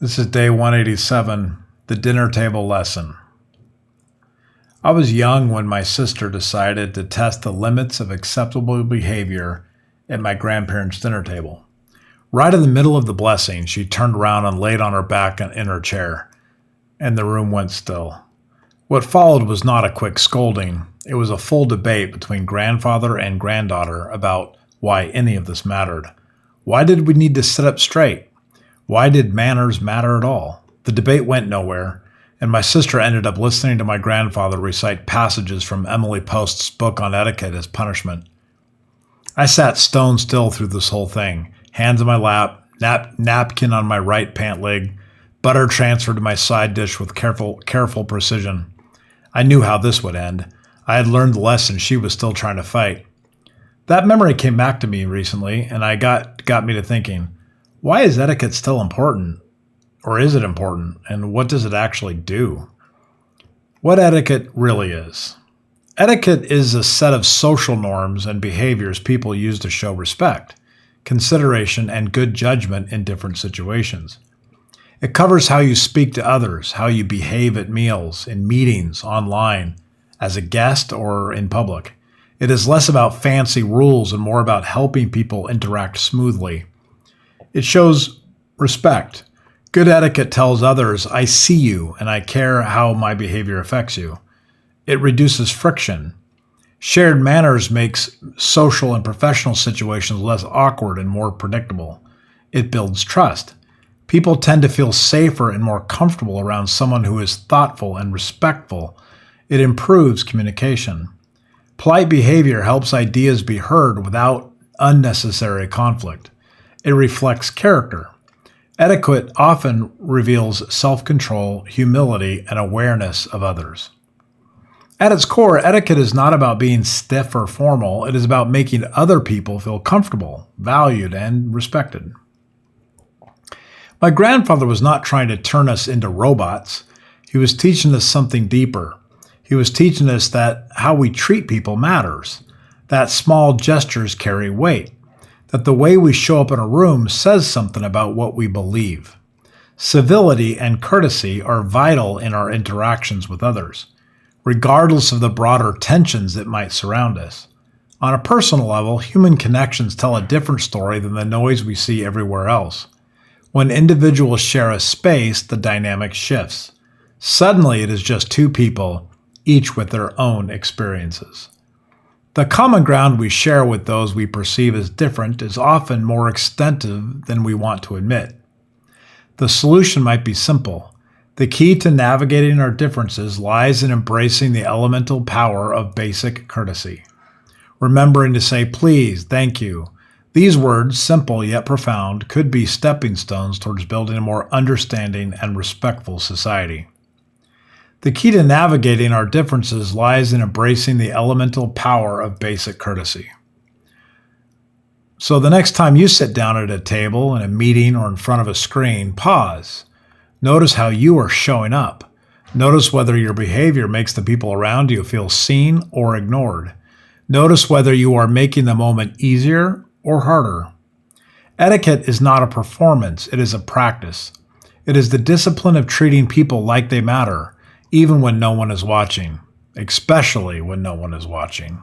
This is day 187, the dinner table lesson. I was young when my sister decided to test the limits of acceptable behavior at my grandparents' dinner table. Right in the middle of the blessing, she turned around and laid on her back in her chair, and the room went still. What followed was not a quick scolding. It was a full debate between grandfather and granddaughter about why any of this mattered. Why did we need to sit up straight? Why did manners matter at all? The debate went nowhere, and my sister ended up listening to my grandfather recite passages from Emily Post's book on etiquette as punishment. I sat stone still through this whole thing, hands in my lap, napkin on my right pant leg, butter transferred to my side dish with careful precision. I knew how this would end. I had learned the lesson she was still trying to fight. That memory came back to me recently, and got me to thinking, why is etiquette still important? Or is it important? And what does it actually do? What etiquette really is. Etiquette is a set of social norms and behaviors people use to show respect, consideration, and good judgment in different situations. It covers how you speak to others, how you behave at meals, in meetings, online, as a guest, or in public. It is less about fancy rules and more about helping people interact smoothly. It shows respect. Good etiquette tells others, I see you and I care how my behavior affects you. It reduces friction. Shared manners makes social and professional situations less awkward and more predictable. It builds trust. People tend to feel safer and more comfortable around someone who is thoughtful and respectful. It improves communication. Polite behavior helps ideas be heard without unnecessary conflict. It reflects character. Etiquette often reveals self-control, humility, and awareness of others. At its core, etiquette is not about being stiff or formal. It is about making other people feel comfortable, valued, and respected. My grandfather was not trying to turn us into robots. He was teaching us something deeper. He was teaching us that how we treat people matters, that small gestures carry weight, that the way we show up in a room says something about what we believe. Civility and courtesy are vital in our interactions with others, regardless of the broader tensions that might surround us. On a personal level, human connections tell a different story than the noise we see everywhere else. When individuals share a space, the dynamic shifts. Suddenly, it is just two people, each with their own experiences. The common ground we share with those we perceive as different is often more extensive than we want to admit. The solution might be simple. The key to navigating our differences lies in embracing the elemental power of basic courtesy. Remembering to say please, thank you. These words, simple yet profound, could be stepping stones towards building a more understanding and respectful society. The key to navigating our differences lies in embracing the elemental power of basic courtesy. So the next time you sit down at a table, in a meeting, or in front of a screen, pause. Notice how you are showing up. Notice whether your behavior makes the people around you feel seen or ignored. Notice whether you are making the moment easier or harder. Etiquette is not a performance, it is a practice. It is the discipline of treating people like they matter, even when no one is watching, especially when no one is watching.